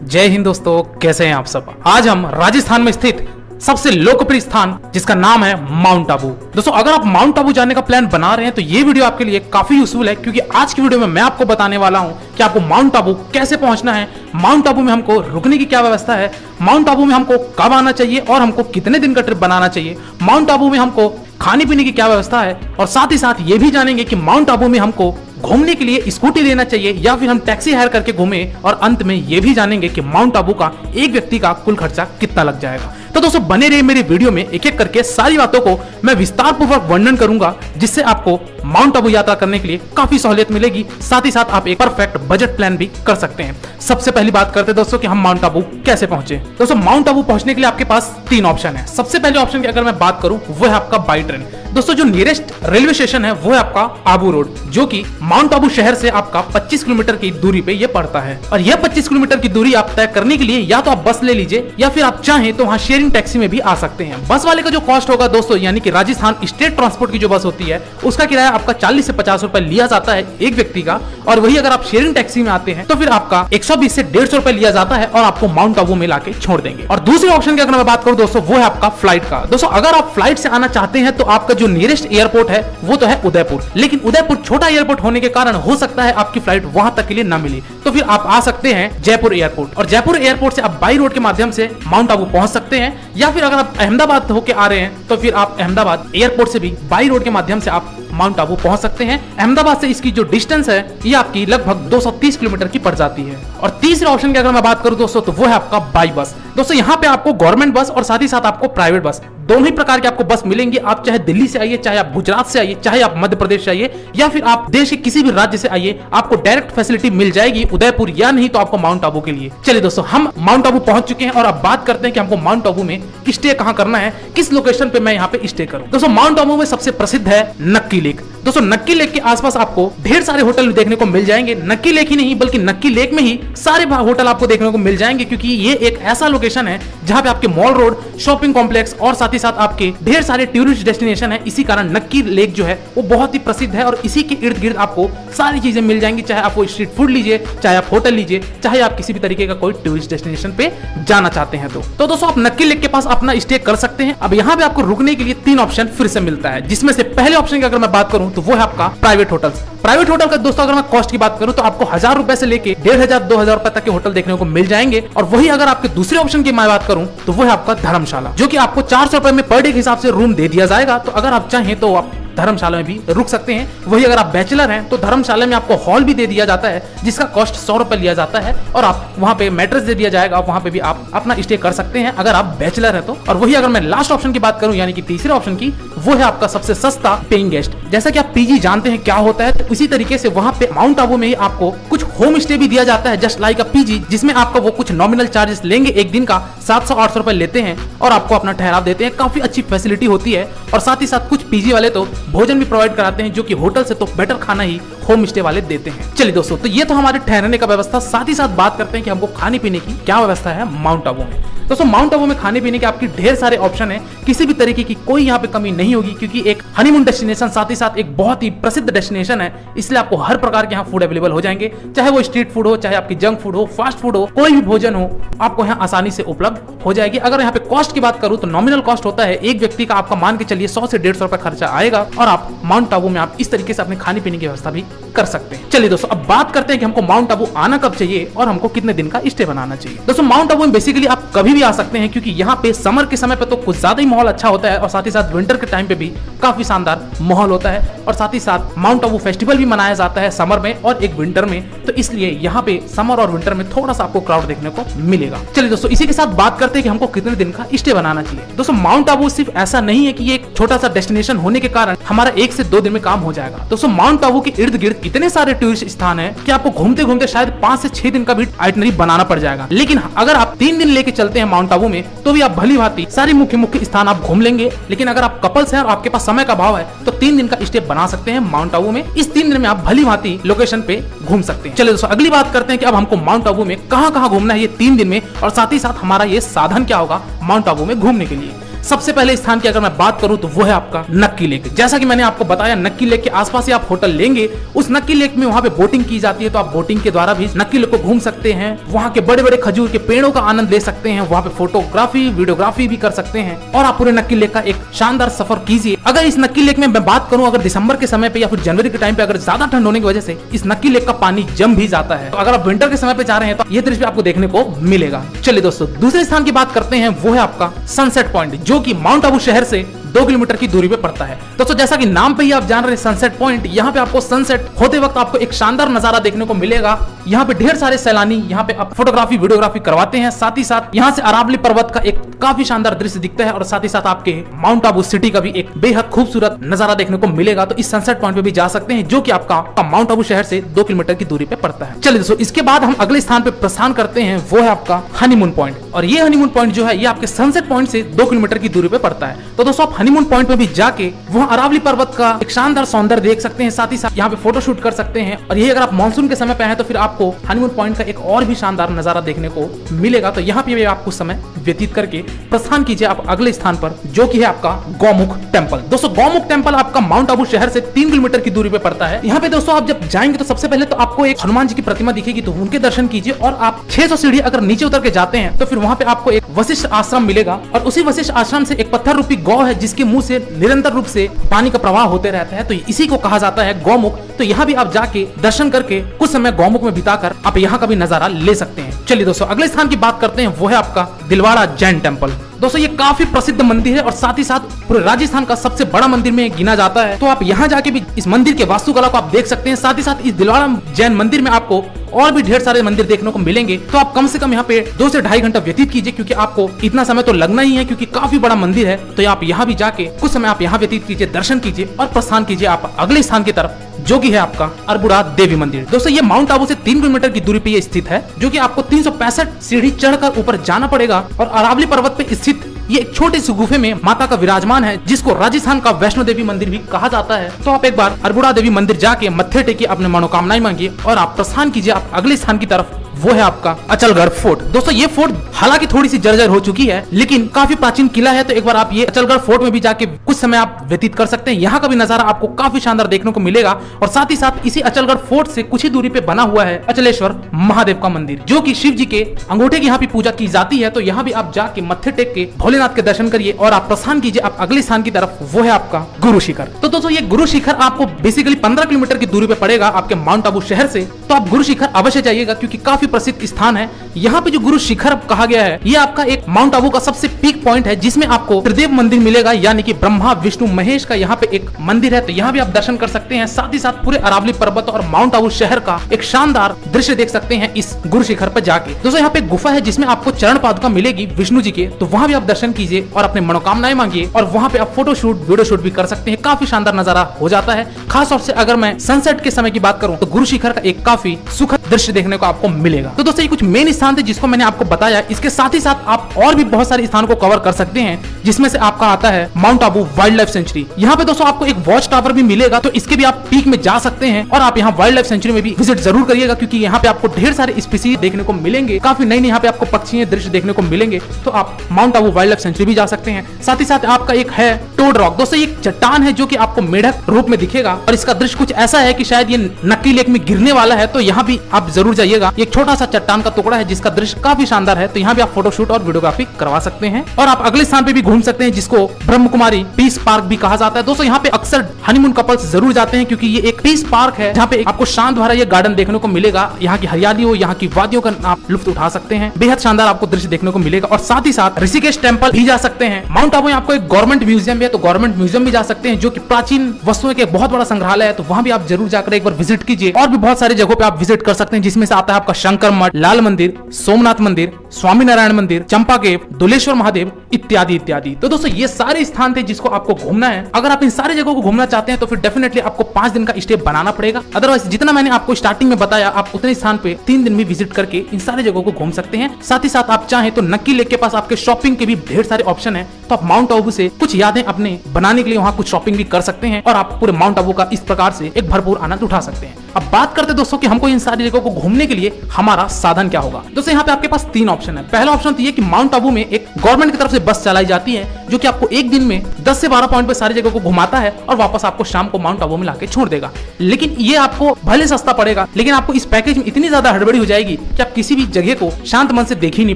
जय हिंद दोस्तों, कैसे हैं आप सब। आज हम राजस्थान में स्थित सबसे लोकप्रिय स्थान जिसका नाम है माउंट आबू। दोस्तों, अगर आप माउंट आबू जाने का प्लान बना रहे हैं तो ये वीडियो आपके लिए काफी यूजफुल है, क्योंकि आज की वीडियो में मैं आपको बताने वाला हूं कि आपको माउंट आबू कैसे पहुंचना है, माउंट आबू में हमको रुकने की क्या व्यवस्था है, माउंट आबू में हमको कब आना चाहिए और हमको कितने दिन का ट्रिप बनाना चाहिए, माउंट आबू में हमको खाने पीने की क्या व्यवस्था है, और साथ ही साथ ये भी जानेंगे कि माउंट आबू में हमको घूमने के लिए स्कूटी लेना चाहिए या फिर हम टैक्सी हायर करके घूमें, और अंत में ये भी जानेंगे कि माउंट आबू का एक व्यक्ति का कुल खर्चा कितना लग जाएगा। तो दोस्तों बने रहिए मेरे वीडियो में, एक एक करके सारी बातों को मैं विस्तार पूर्वक वर्णन करूंगा, जिससे आपको माउंट आबू यात्रा करने के लिए काफी सहूलियत मिलेगी। साथ ही साथ आप एक परफेक्ट बजट प्लान भी कर सकते हैं। सबसे पहली बात करते हैं दोस्तों कि हम माउंट आबू कैसे पहुंचे। दोस्तों, माउंट आबू पहुंचने के लिए आपके पास तीन ऑप्शन है। सबसे पहले ऑप्शन की अगर मैं बात करूं वो है आपका बाई ट्रेन। दोस्तों, जो नियरेस्ट रेलवे स्टेशन है वो है आपका आबू रोड, जो कि माउंट आबू शहर से आपका 25 किलोमीटर की दूरी पे ये पड़ता है। और यह 25 किलोमीटर की दूरी आप तय करने के लिए या तो आप बस ले लीजिए या फिर आप चाहें तो वहां शेयरिंग टैक्सी में भी आ सकते हैं। बस वाले का जो कॉस्ट होगा दोस्तों, यानी कि राजस्थान स्टेट ट्रांसपोर्ट की जो बस होती है उसका किराया आपका 40 से 50 रुपए लिया जाता है एक व्यक्ति का। और वही अगर आप शेयरिंग टैक्सी में आते हैं तो फिर आपका 120 से 150 रुपए लिया जाता है और आपको माउंट आबू में लाके छोड़ देंगे। और दूसरे ऑप्शन की अगर मैं बात करूं दोस्तों, वो है आपका फ्लाइट का। दोस्तों, अगर आप फ्लाइट से आना चाहते हैं तो आपका जो नियरेस्ट एयरपोर्ट है वो तो है उदयपुर, लेकिन उदयपुर छोटा एयरपोर्ट होने के कारण हो सकता है आपकी फ्लाइट वहां तक के लिए ना मिले, तो फिर आप आ सकते हैं जयपुर एयरपोर्ट। और जयपुर एयरपोर्ट से आप बाई रोड के माध्यम से माउंट आबू पहुंच सकते हैं, या फिर अगर आप अहमदाबाद होके आ रहे हैं तो फिर आप अहमदाबाद एयरपोर्ट से भी बाई रोड के माध्यम से आप माउंट आबू पहुंच सकते हैं। अहमदाबाद से इसकी जो डिस्टेंस है ये आपकी लगभग 230 किलोमीटर की पड़ जाती है। और तीसरे ऑप्शन की अगर मैं बात करूं दोस्तों, तो वो है आपका बाई बस। दोस्तों, यहाँ पे आपको गवर्नमेंट बस और साथ ही साथ आपको प्राइवेट बस दोनों ही प्रकार के आपको बस मिलेंगे। आप चाहे दिल्ली से आइए, चाहे आप गुजरात से आइए, चाहे आप मध्य प्रदेश से आइए, या फिर आप देश के किसी भी राज्य से आइए, आपको डायरेक्ट फैसिलिटी मिल जाएगी उदयपुर या नहीं तो आपको माउंट आबू के लिए। चलिए दोस्तों, हम माउंट आबू पहुंच चुके हैं और अब बात करते हैं कि हमको माउंट आबू में स्टे कहां करना है, किस लोकेशन पे मैं यहाँ पे स्टे करूं। दोस्तों, माउंट आबू में सबसे प्रसिद्ध है नक्की लेक। दोस्तों, नक्की लेक के आसपास आपको ढेर सारे होटल देखने को मिल जाएंगे। नक्की लेक ही नहीं बल्कि नक्की लेक में ही सारे होटल आपको देखने को मिल जाएंगे, क्योंकि ये एक ऐसा लोकेशन है जहां पे आपके मॉल रोड, शॉपिंग कॉम्प्लेक्स और साथ ही साथ आपके ढेर सारे टूरिस्ट डेस्टिनेशन है। इसी कारण नक्की लेक जो है वो बहुत ही प्रसिद्ध है और इसी के इर्द गिर्द आपको सारी चीजें मिल जाएंगी। चाहे आप वो स्ट्रीट फूड लीजिए, चाहे आप होटल लीजिए, चाहे आप किसी भी तरीके का कोई टूरिस्ट डेस्टिनेशन पे जाना चाहते हैं तो दोस्तों आप नक्की लेक के पास अपना स्टे कर सकते हैं। अब यहाँ पे आपको रुकने के लिए तीन ऑप्शन फिर से मिलता है, जिसमें से पहले ऑप्शन की अगर मैं बात करूं तो वो है आपका प्राइवेट होटल। प्राइवेट होटल का दोस्तों अगर मैं कॉस्ट की बात करूं तो आपको 1000 रुपए से लेके 1500-2000 रुपए तक के होटल देखने को मिल जाएंगे। और वही अगर आपके दूसरे ऑप्शन की मैं बात करूं तो वो है आपका धर्मशाला, जो कि आपको 400 रुपए में पर डे के हिसाब से रूम दे दिया जाएगा। तो अगर आप चाहें तो आप धर्मशाला में भी रुक सकते हैं। वही अगर आप बैचलर हैं तो धर्मशाला में आपको हॉल भी दे दिया जाता है, जिसका कॉस्ट 100 रुपए लिया जाता है, और आप वहां पे मैट्रेस दे दिया जाएगा, वहां पे भी आप अपना स्टे कर सकते हैं अगर आप बैचलर हैं तो। और वही अगर मैं लास्ट ऑप्शन की बात करूं यानी कि तीसरे ऑप्शन की, वो है आपका सबसे सस्ता पेइंग गेस्ट। जैसा कि आप पीजी जानते हैं क्या होता है, तो इसी तरीके से वहां पे माउंट आबू में ही आपको कुछ होम स्टे भी दिया जाता है, जस्ट लाइक अ पीजी, जिसमें आपका वो कुछ नॉमिनल चार्जेस लेंगे, एक दिन का 700-800 रुपए लेते हैं और आपको अपना ठहराव देते हैं। काफी अच्छी फैसिलिटी होती है। और साथ ही साथ कुछ पीजी वाले तो भोजन भी प्रोवाइड कराते हैं, जो कि होटल से तो बेटर खाना ही होम स्टे वाले देते हैं। चलिए दोस्तों, तो ये तो हमारे ठहरने का व्यवस्था। साथ ही साथ बात करते हैं कि हमको खाने पीने की क्या व्यवस्था है माउंट आबू में। दोस्तों, माउंट आबू में खाने पीने के आपकी ढेर सारे ऑप्शन है, किसी भी तरीके की कोई यहाँ पे कमी नहीं होगी, क्योंकि एक हनीमून डेस्टिनेशन साथ ही साथ एक बहुत ही प्रसिद्ध डेस्टिनेशन है, इसलिए आपको हर प्रकार के यहाँ फूड अवेलेबल हो जाएंगे। चाहे वो स्ट्रीट फूड हो, चाहे आपकी जंक फूड हो, फास्ट फूड हो, कोई भी भोजन हो, आपको यहाँ आसानी से उपलब्ध हो जाएगी। अगर यहाँ पे कॉस्ट की बात करूँ तो नॉमिनल कॉस्ट होता है एक व्यक्ति का आपका मान के चलिए 100 से 150 रुपए खर्चा आएगा, और आप माउंट आबू में आप इस तरीके से अपने खाने पीने की व्यवस्था भी कर सकते हैं। चलिए दोस्तों, अब बात करते हैं कि हमको माउंट आबू आना कब चाहिए और हमको कितने दिन का स्टे बनाना चाहिए। दोस्तों, माउंट आबू में बेसिकली आप कभी भी आ सकते हैं, क्योंकि यहाँ पे समर के समय पे तो कुछ ज्यादा ही माहौल अच्छा होता है, और साथ ही साथ विंटर के टाइम पे भी काफी शानदार माहौल होता है। और साथ ही साथ माउंट आबू फेस्टिवल भी मनाया जाता है समर में और एक विंटर में, तो इसलिए यहाँ पे समर और विंटर में थोड़ा सा आपको क्राउड देखने को मिलेगा। चलिए दोस्तों, इसी के साथ बात करते हैं कि हमको कितने दिन का स्टे बनाना चाहिए। दोस्तों, माउंट आबू सिर्फ ऐसा नहीं है कि ये एक छोटा सा डेस्टिनेशन होने के कारण हमारा 1 से 2 दिन में काम हो जाएगा। दोस्तों, माउंट आबू के इर्द गिर्द इतने सारे टूरिस्ट स्थान है कि आपको घूमते घूमते शायद 5 से 6 दिन का भी आइटनरी बनाना पड़ जाएगा। लेकिन अगर आप 3 दिन लेके चलते हैं माउंट आबू में, तो भी आप भली भांति सारे मुख्य स्थान आप घूम लेंगे। लेकिन अगर आप कपल्स हैं और आपके पास समय का अभाव है तो 3 दिन का स्टे बना सकते हैं माउंट आबू में। इस 3 दिन में आप भली भांति लोकेशन पे घूम सकते हैं। चलिए दोस्तों, अगली बात करते हैं कि अब हमको माउंट आबू में कहां घूमना है ये 3 दिन में, और साथ ही साथ हमारा ये साधन क्या होगा माउंट आबू में घूमने के लिए। सबसे पहले स्थान की अगर मैं बात करूं तो वो है आपका नक्की लेक। जैसा कि मैंने आपको बताया, नक्की लेक के आसपास ही आप होटल लेंगे, उस नक्की लेक में वहां पे बोटिंग की जाती है, तो आप बोटिंग के द्वारा भी नक्की लेक को घूम सकते हैं। वहां के बड़े बड़े खजूर के पेड़ों का आनंद ले सकते हैं, वहां पे फोटोग्राफी वीडियोग्राफी भी कर सकते हैं और आप पूरे नक्की लेक का एक शानदार सफर कीजिए। अगर इस नक्की लेक में मैं बात करूं, अगर दिसंबर के समय पे या फिर जनवरी के टाइम पे अगर ज्यादा ठंड होने की वजह से इस नक्की लेक का पानी जम भी जाता है, तो अगर आप विंटर के समय पे जा रहे हैं तो ये दृश्य आपको देखने को मिलेगा। चलिए दोस्तों, दूसरे स्थान की बात करते हैं, वो है आपका सनसेट पॉइंट, जो कि माउंट आबू शहर से 2 किलोमीटर की दूरी पे पड़ता है। दोस्तों जैसा कि नाम पे ही आप जान रहे हैं सनसेट पॉइंट, यहाँ पे आपको सनसेट होते वक्त आपको एक शानदार नजारा देखने को मिलेगा। यहाँ पे ढेर सारे सैलानी यहाँ पे आप फोटोग्राफी वीडियोग्राफी करवाते हैं, साथ ही साथ यहाँ से अरावली पर्वत का एक काफी शानदार दृश्य दिखता है और साथ ही साथ आपके माउंट आबू सिटी का भी एक बेहद खूबसूरत नजारा देखने को मिलेगा। तो इस सनसेट पॉइंट पे भी जा सकते हैं, जो कि आपका माउंट आबू शहर से 2 किलोमीटर की दूरी पे पड़ता है। चलिए दोस्तों, इसके बाद हम अगले स्थान पे प्रस्थान करते हैं, वो है आपका हनीमून पॉइंट। और ये हनीमून पॉइंट जो है ये आपके सनसेट पॉइंट से 2 किलोमीटर की दूरी पे पड़ता है। तो दोस्तों आप हनीमून पॉइंट पे भी जाके वहाँ अरावली पर्वत का एक शानदार सौंदर्य देख सकते हैं, साथ ही साथ यहाँ पे फोटोशूट कर सकते हैं। और ये अगर आप मानसून के समय पे आए तो फिर आपको हनीमून पॉइंट का एक और भी शानदार नजारा देखने को मिलेगा। तो यहाँ पे आप कुछ समय व्यतीत करके प्रस्थान कीजिए आप अगले स्थान पर, जो कि है आपका गौमुख टेम्पल। दोस्तों गौमुख टेम्पल आपका माउंट आबू शहर से 3 किलोमीटर की दूरी पे पड़ता है। यहाँ पे दोस्तों आप जब जाएंगे तो सबसे पहले तो आपको एक हनुमान जी की प्रतिमा दिखेगी, तो उनके दर्शन कीजिए। और आप 600 सीढ़ी अगर नीचे उतर के जाते हैं तो फिर वहाँ पे आपको एक वशिष्ठ आश्रम मिलेगा, और उसी वशिष्ठ आश्रम से एक पत्थर रूपी गौ है जिसके मुंह से निरंतर रूप से पानी का प्रवाह होते रहता है, तो इसी को कहा जाता है गौमुख। तो यहाँ भी आप जाके दर्शन करके कुछ समय गौमुख में बिताकर आप यहाँ का भी नजारा ले सकते हैं। चलिए दोस्तों अगले स्थान की बात करते हैं, वो है आपका दिलवाड़ा जैन टेम्पल। दोस्तों ये काफी प्रसिद्ध मंदिर है और साथ ही साथ पूरे राजस्थान का सबसे बड़ा मंदिर में गिना जाता है। तो आप यहाँ जाके भी इस मंदिर के वास्तुकला को आप देख सकते हैं। साथ ही साथ इस दिलवाड़ा जैन मंदिर में आपको और भी ढेर सारे मंदिर देखने को मिलेंगे। तो आप कम से कम यहाँ पे 2 से 2.5 घंटा व्यतीत कीजिए, क्योंकि आपको इतना समय तो लगना ही है, क्योंकि काफी बड़ा मंदिर है। तो आप यहाँ भी जाके कुछ समय आप यहाँ व्यतीत कीजिए, दर्शन कीजिए और प्रस्थान कीजिए आप अगले स्थान की तरफ, जो कि है आपका अरबुड़ा देवी मंदिर। दोस्तों ये माउंट आबू से 3 किलोमीटर की दूरी पे ये स्थित है, जो कि आपको 365 सीढ़ी चढ़कर ऊपर जाना पड़ेगा। और अरावली पर्वत पे स्थित ये एक छोटी सी गुफे में माता का विराजमान है, जिसको राजस्थान का वैष्णो देवी मंदिर भी कहा जाता है। तो आप एक बार अरबुड़ा देवी मंदिर जाके मत्थे टेके अपने मनोकामनाएं मांगिए और आप प्रस्थान कीजिए आप अगले स्थान की तरफ, वो है आपका अचलगढ़ फोर्ट। दोस्तों ये फोर्ट हालांकि थोड़ी सी जर्जर हो चुकी है, लेकिन काफी प्राचीन किला है। तो एक बार आप ये अचलगढ़ फोर्ट में भी जाके कुछ समय आप व्यतीत कर सकते हैं। यहाँ का भी नजारा आपको काफी शानदार देखने को मिलेगा। और साथ ही साथ इसी अचलगढ़ फोर्ट से कुछ ही दूरी पे बना हुआ है अचलेश्वर महादेव का मंदिर, जो कि शिव जी के अंगूठे की यहाँ पे पूजा की जाती है। तो यहाँ भी आप जाके मत्थे टेक के भोलेनाथ के दर्शन करिए और आप प्रस्थान कीजिए आप अगले स्थान की तरफ, वो है आपका गुरु शिखर। तो दोस्तों ये गुरु शिखर आपको बेसिकली 15 किलोमीटर की दूरी पे पड़ेगा आपके माउंट आबू शहर से। तो आप गुरु शिखर अवश्य जाइएगा, क्योंकि काफी प्रसिद्ध स्थान है। यहाँ पे जो गुरु शिखर कहा गया है, ये आपका एक माउंट आबू का सबसे पीक पॉइंट है, जिसमें आपको त्रिदेव मंदिर मिलेगा, यानी कि ब्रह्मा विष्णु महेश का यहाँ पे एक मंदिर है। तो यहाँ भी आप दर्शन कर सकते हैं। साथ ही साथ पूरे अरावली पर्वत और माउंट आबू शहर का एक शानदार दृश्य देख सकते हैं इस गुरु शिखर पर जाके। दोस्तों यहाँ पे गुफा है जिसमें आपको चरण पादुका मिलेगी विष्णु जी के, तो वहाँ भी आप दर्शन कीजिए और अपने मनोकामनाएं मांगिए। और वहाँ पे आप फोटो शूट वीडियो शूट भी कर सकते हैं, काफी शानदार नजारा हो जाता है। खास तौर से अगर मैं सनसेट के समय की बात करूँ तो गुरु शिखर का एक काफी सुखद दृश्य देखने को आपको मिलेगा। तो दोस्तों ये कुछ मेन स्थान थे जिसको मैंने आपको बताया। इसके साथ ही साथ आप और भी बहुत सारे स्थानों को कवर कर सकते हैं, जिसमें से आपका आता है mount Abu wild life sanctuary. यहाँ पे दोस्तों आपको एक वॉच टावर भी मिलेगा, तो इसके भी आप पीक में जा सकते हैं। और आप यहाँ वाइल्ड लाइफ सेंचुरी में भी विजिट जरूर करिएगा, क्योंकि यहाँ पे आपको ढेर सारे स्पीसीज देखने को मिलेंगे, काफी नई नई यहाँ पे आपको पक्षी दृश्य देखने को मिलेंगे। तो आप mount Abu wild life sanctuary भी जा सकते हैं। साथ ही साथ आपका एक है टोड रॉक। दोस्तों ये चट्टान है जो कि आपको मेढक रूप में दिखेगा, और इसका दृश्य कुछ ऐसा है कि शायद ये नक्की लेक में गिरने वाला है। तो यहाँ भी आप जरूर जाइएगा। एक छोटा सा चट्टान का टुकड़ा है जिसका दृश्य काफी शानदार है। तो यहाँ भी आप फोटोशूट और वीडियोग्राफी करवा सकते हैं। और आप अगले स्थान पे भी घूम सकते हैं, जिसको ब्रह्म कुमारी पीस पार्क भी कहा जाता है। दोस्तों यहाँ पे अक्सर हनीमून कपल्स जरूर जाते हैं, क्योंकि ये एक पीस पार्क है जहाँ पे आपको शांत भरा ये गार्डन देखने को मिलेगा। यहाँ की हरियाली हो, यहाँ की वादियों का आप लुत्फ उठा सकते हैं। बेहद शानदार आपको दृश्य देखने को मिलेगा। और साथ ही साथ ऋषिकेश टेम्पल भी जा सकते हैं। माउंट आबू में आपको एक गवर्नमेंट म्यूजियम भी है, तो गवर्नमेंट म्यूजियम भी जा सकते हैं, जो कि प्राचीन वस्तुओं के बहुत बड़ा संग्रहालय है। तो वहाँ भी आप जरूर जाकर एक बार विजिट कीजिए। और भी बहुत सारी जगहों पे आप विजिट कर सकते हैं, जिसमें से आता है आपका शंकर मठ, लाल मंदिर, सोमनाथ मंदिर, स्वामी नारायण मंदिर, चंपा केव, दुलेश्वर महादेव इत्यादि इत्यादि। तो दोस्तों ये सारे स्थान थे जिसको आपको घूमना है। अगर आप इन सारी जगहों को घूमना चाहते हैं तो फिर डेफिनेटली आपको 5 दिन का स्टे बनाना पड़ेगा। अदरवाइज जितना मैंने आपको स्टार्टिंग में बताया, आप उतने स्थान पे 3 दिन में विजिट करके इन सारी जगहों को घूम सकते हैं। साथ ही साथ आप चाहें तो नक्की लेक के पास आपके शॉपिंग के भी ढेर सारे ऑप्शन है। तो आप माउंट आबू से कुछ यादें अपने बनाने के लिए वहाँ कुछ शॉपिंग भी कर सकते हैं, और आप पूरे माउंट आबू का इस प्रकार से एक भरपूर आनंद उठा सकते हैं। अब बात करते दोस्तों कि हमको इन सारी जगहों जगह को घूमने के लिए हमारा साधन क्या होगा। दोस्तों यहाँ पे आपके पास 3 ऑप्शन है। पहला ऑप्शन तो ये कि माउंट आबू में एक गवर्नमेंट की तरफ से बस चलाई जाती है जो कि आपको एक दिन में 10 से 12 पॉइंट पे सारी जगह को घुमाता है और वापस आपको शाम को माउंट आबू में लाके छोड़ देगा। लेकिन ये आपको भले सस्ता पड़ेगा, लेकिन आपको इस पैकेज में इतनी ज्यादा हड़बड़ी हो जाएगी कि आप किसी भी जगह को शांत मन से देख ही नहीं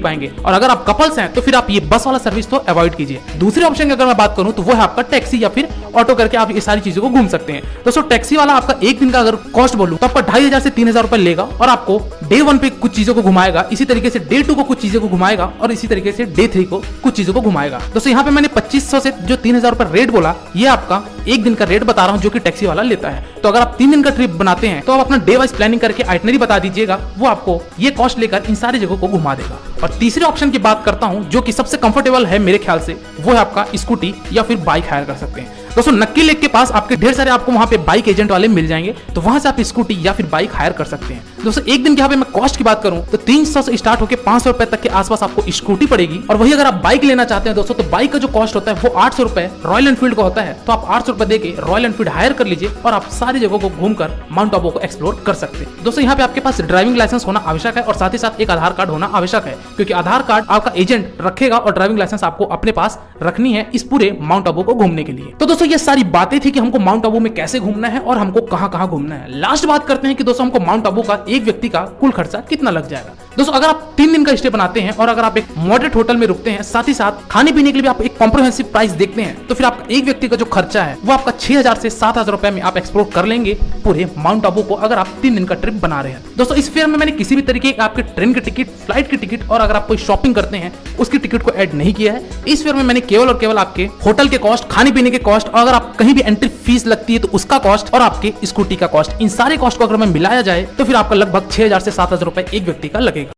पाएंगे। और अगर आप कपल्स हैं तो फिर आप ये बस वाला सर्विस तो अवॉइड कीजिए। दूसरे ऑप्शन की अगर मैं बात करूं तो वो है आपका टैक्सी या फिर ऑटो करके आप ये सारी चीजों को घूम सकते हैं। दोस्तों टैक्सी वाला आपका एक दिन का अगर कॉस्ट बोलूं तो आपका 2500 से 3000 रुपए लेगा और आपको डे 1 पे कुछ चीजों को घुमाएगा, इसी तरीके से डे 2 को कुछ चीजों को घुमाएगा और इसी तरीके से डे 3 को कुछ चीजों को घुमाएगा। दोस्तों यहाँ पे मैंने 2500 से जो 3000 रुपए रेट बोला, ये आपका एक दिन का रेट बता रहा हूँ जो कि टैक्सी वाला लेता है। तो अगर आप 3 दिन का ट्रिप बनाते हैं तो आप अपना डे वाइज प्लानिंग करके आइटनरी बता दीजिएगा, वो आपको ये कॉस्ट लेकर इन सारी जगहों को घुमा देगा। और तीसरे ऑप्शन की बात करता हूँ जो कि सबसे कंफर्टेबल है मेरे ख्याल से, वो है आपका स्कूटी या फिर बाइक हायर कर सकते हैं। दोस्तों नक्की लेक के पास आपके ढेर सारे आपको वहां पे बाइक एजेंट वाले मिल जाएंगे, तो वहां से आप स्कूटी या फिर बाइक हायर कर सकते हैं। दोस्तों एक दिन के यहाँ पे मैं कॉस्ट की बात करूं तो 300 से स्टार्ट होकर 500 रुपए तक के आसपास आपको स्कूटी पड़ेगी। और वही अगर आप बाइक लेना चाहते हैं दोस्तों तो बाइक का जो कॉस्ट होता है वो 800 रुपए रॉयल एनफील्ड का होता है। तो आप 800 रुपए देके रॉयल एनफील्ड हायर कर लीजिए और आप सारी जगहों को घूमकर माउंट आबू को एक्सप्लोर कर सकते हैं। दोस्तों यहाँ पे आपके पास ड्राइविंग लाइसेंस होना आवश्यक है और साथ ही साथ एक आधार कार्ड होना आवश्यक है, क्योंकि आधार कार्ड आपका एजेंट रखेगा और ड्राइविंग लाइसेंस आपको अपने पास रखनी है इस पूरे माउंट आबू को घूमने के लिए। तो दोस्तों ये सारी बातें थी कि हमको माउंट आबू में कैसे घूमना है और हमको कहां-कहां घूमना है। लास्ट बात करते हैं कि दोस्तों हमको माउंट आबू का एक व्यक्ति का कुल खर्चा कितना लग जाएगा। दोस्तों अगर आप 3 दिन का स्टे बनाते हैं और अगर आप एक मॉडरेट होटल में रुकते हैं, साथ ही साथ खाने पीने के लिए भी आप एक कॉम्प्रिहेंसिव प्राइस देखते हैं, तो फिर आपका एक व्यक्ति का जो खर्चा है वो आपका 6000 से 7000 रुपए में आप एक्सप्लोर कर लेंगे पूरे माउंट आबू को, अगर आप 3 दिन का ट्रिप बना रहे हैं। दोस्तों इस फेयर में मैंने किसी भी तरीके आपके ट्रेन की टिकट, फ्लाइट की टिकट और अगर आप कोई शॉपिंग करते हैं उसकी टिकट को ऐड नहीं किया है। इस फेयर में मैंने केवल और केवल आपके होटल के कॉस्ट, खाने पीने के कॉस्ट और अगर आप कहीं भी एंट्री फीस लगती है तो उसका कॉस्ट और आपके स्कूटी का कॉस्ट, इन सारे कॉस्ट को अगर मैं मिलाया जाए तो फिर आपका लगभग 6000 से 7000 रुपए एक व्यक्ति का लगेगा।